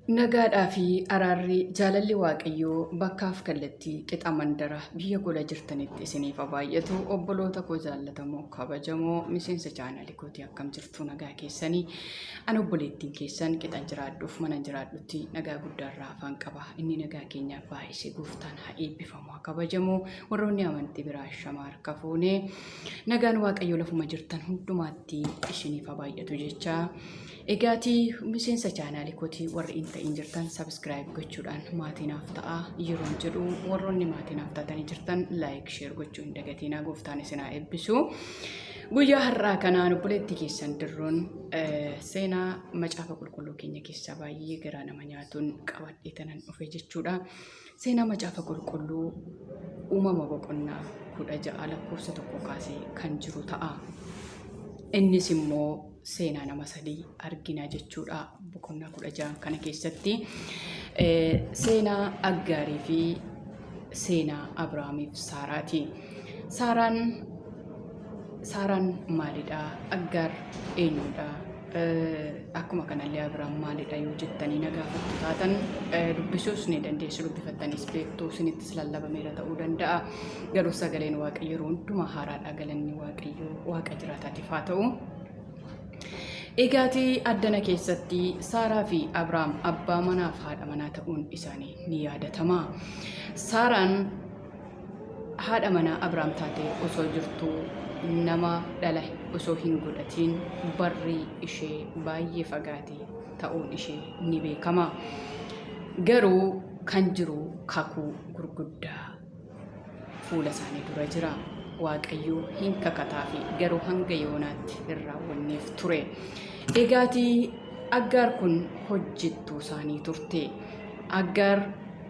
Nagaadhaa fi araarri jaalalli waaqayyoo bakkaaf kallattii qixa mandara biyya gola jirtanitti isiniif baay'atu obboloota koo jaallatamoo kabajamoo miseensa chaanaalii kootii akkam jirtu nagaa keessanii an obboleettiin keessan qixan jiraadhuuf mana jiraadhutti nagaa guddaarraa afaan qaba inni nagaa keenyaaf baay'isee gooftaan haa eebbifamu kabajamoo warroonni amantii biraa shamaa harka fuunee nagaan waaqayyoo lafuma jirtan hundumaatti isiniif baay'atu jecha eegaatii miseensa chaanaalii kootii warri ta'in jirtan subscribe gochuudhaan maatiinaaf ta'a yeroon jedhu warroonni maatiinaaf ta'anii jirtan like share gochuun dagatinaa gooftaan isinaa eebbisu guyyaa har'aa kanaan obboleettii keessan dirroon seenaa macaafa qulqulluu keenya keessaa baay'ee garaa nama nyaatuun qabadhee tanan dhufe jechuudha. Seenaa macaafa qulqulluu uumama boqonnaa 16 lakkoofsa 1 kaasee kan jiru ta'a. Innis immoo seenaa nama sadii argina jechuudha. Boqonnaa 16 kana keessatti seenaa Aggaarii fi seenaa Abrahaamiif Saaraati. Saaraan maalidha? Aggaar eenyudha? Akkuma kanallee Abrahaam maalidha yoo jettanii na gaafattu taatan dubbisuus ni dandeessu, dubbifattanis beektuu isinittis lallabameera ta'uu danda'a. Garuu sagaleen waaqayyoo yeroo hundumaa haaraadha. Galanni waaqayyoo waaqa jiraataatiif haa ta'u. Eegaatii addana keessatti Saaraa fi Abrahaam abbaa manaa fi haadha manaa ta'uun isaanii ni yaadatama. Saaraan haadha manaa Abrahaam taatee osoo jirtuu nama dhala osoo hin godhatiin barri ishee baay'ee fagaatee ta'uun ishee ni beekama. Garuu kan jiru kakuu gurguddaa fuula isaanii dura jira. Waaqayyoo hin kakataa fi garuu hanga yoonaatti hin raawwanneef ture. Eegaatii Aggaar kun hojjettuu isaanii turte. Aggaar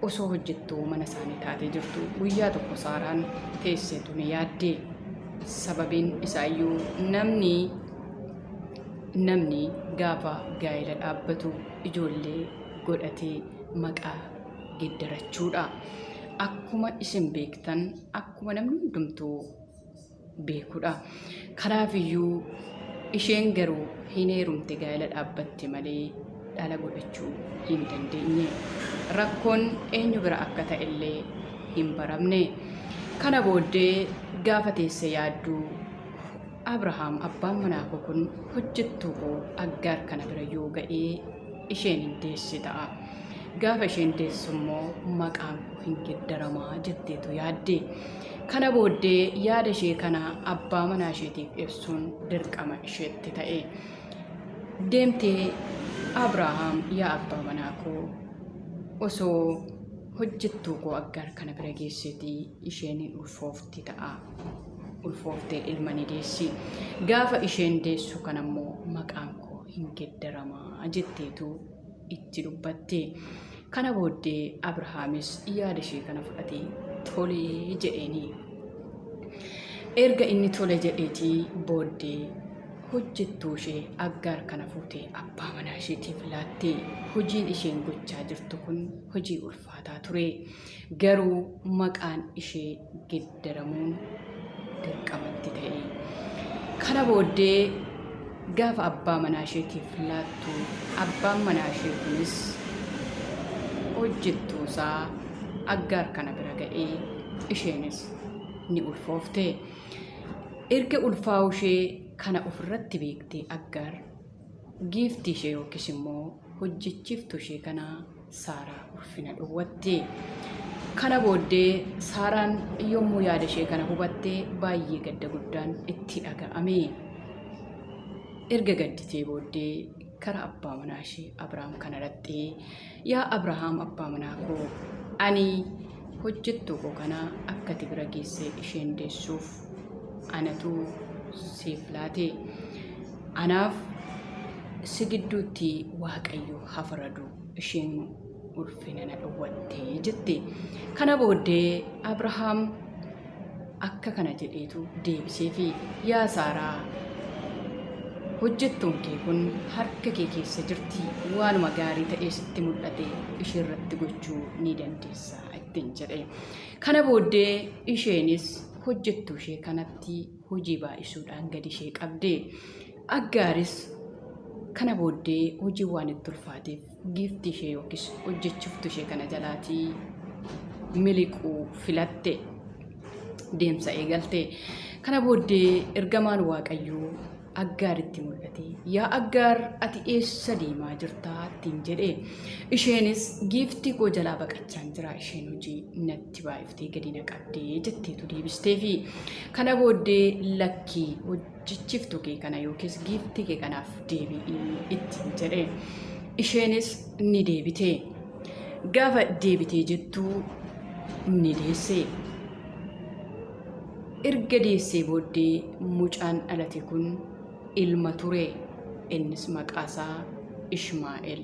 osoo hojjettuu mana isaanii taatee jirtu guyyaa tokko Saaraan teesseetu ni yaadde. Sababiin isaayyuu namni gaafa gaa'ela dhaabbatu ijoollee godhatee maqaa geddarachuudha. Akkuma isin beektan akkuma namni hundumtuu beekudha. Kanaafiyyuu isheen garuu hin heerumte gaa'ela dhaabbatte malee dhala godhachuu hin dandeenye. Rakkoon eenyu bira akka ta'ellee hin baramne. Kana booddee gaafa teesse yaadduu Abrahaam abbaan manaa koo kun hojjettuu koo Aggaar kana bira yoo ga'ee isheen hin deessi ta'a. Gaafa isheen deessu immoo maqaan koo hin geddaramaa jetteetu yaadde. Kana booddee yaada ishee kana abbaa manaa isheetiif ibsuun dirqama isheetti ta'e. Deemtee Abrahaam yaa abbaa manaa koo osoo hojjettuu koo Aggaar kana bira geesseetii isheen ulfoofti ta'a. Ulfooftee ilma ni deessi. Gaafa isheen deessu kanammoo maqaan koo hin geddaramaa jetteetu itti dubbatte. Kana booddee Abrahaamis yaada ishee kana fudhatee tolee jedheeni. Erga inni tole jedheetii booddee hojjettuu ishee Aggaar kana fuutee abbaa manaa isheetiif laatte. Hojiin isheen gochaa jirtu kun hojii ulfaataa ture. Garuu maqaan ishee geddaramuun dirqamatti ta'e. Kana booddee gaafa abbaa manaa isheetiif laattu abbaan manaa ishee kunis hojjettuu isaa Aggaar kana bira ga'ee isheenis ni ulfoofte. Erga ulfaa'uu ishee kana ofirratti beektee Aggaar giiftii ishee yookiis immoo hojjechiiftuu ishee kana Saaraa ulfina dhowwatte. Kana booddee Saaraan yommuu yaada ishee kana hubattee baay'ee gadda guddaan itti dhaga'ame. Erga gadditee booddee kara abbaa manaa ishee Abrahaam kana dhaqxee yaa Abrahaam abbaa manaa koo ani hojjettuu koo kana akkati bira geessee isheen deessuuf anatu siif laate. Anaaf si gidduutti waaqayyo hafaradu isheen ulfina na dhowwattee jette. Kana booddee Abrahaam akka kana jedheetu deebiseefi yaa Saaraa hojjettuun kee kun harka kee keessa jirti. Waanuma gaarii ta'ee sitti mul'ate ishee irratti gochuu ni dandeessa ittiin jedhe. Kana booddee isheenis hojjettuu ishee kanatti hojii baay'isuudhaan gadi ishee qabde. Aggaaris kana booddee hojii waan itti ulfaateef giiftii ishee yookiis hojjechuuftu ishee kana jalaatii miliquu filatte deemsa eegalte. Kana booddee ergamaan waaqayyoo Aggaaritti mul'ate. Yaa Aggaar ati eessa deemaa jirtaa ittiin jedhe. Isheenis giiftii koo jalaa baqachaan jira, isheen hojii natti baay'iftee gadi na qabdee jetteetu deebisteefi. Kana booddee lakkii hojjechiiftu kee kana yookiis giiftii kee kanaaf deebi'ii ittiin jedhe. Isheenis ni deebite. Gaafa deebitee jettuu ni deesse. Erga deessee booddee mucaan dhalate kun ilma ture. Innis maqaasaa Ishmaa'eel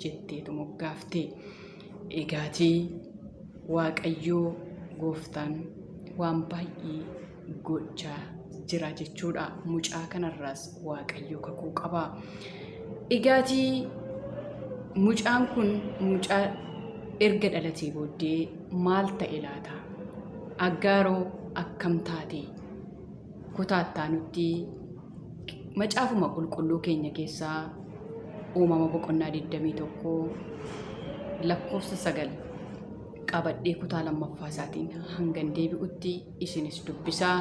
jetteetu moggaafte. Egaatii waaqayyoo gooftaan waan baay'ee gochaa jira jechuudha. Mucaa kanarraas waaqayyoo kakuu qaba. Egaatii mucaan kun mucaa erga dhalatee booddee maal ta'e laata? Aggaaroo akkam taate? Kutaattaa nutti macaafuma qulqulluu keenya keessaa uumama boqonnaa 21 lakkoofsa 9 qabadhee kutaa lammaffaa isaatiin hangan deebi'utti isinis dubbisaa.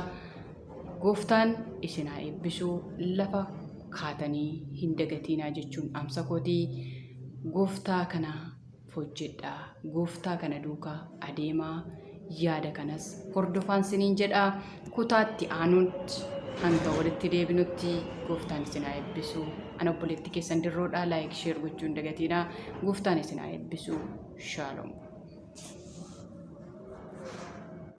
Gooftaan isin haa eebbisu. Lafa kaatanii hin dagatiinaa jechuun dhaamsa kootii. Gooftaa kana hojjedhaa. Gooftaa kana duukaa adeemaa. Yaada kanas hordofaan siniin jedhaa. Kutaatti aanutti hanga walitti deebinutti gooftaan isin haa eebbisu. Ana obboleettii keessan Dirroodhaa. Laayik sheer gochuun dagatiinaa. Gooftaan isin haa eebbisu. Shaaloom.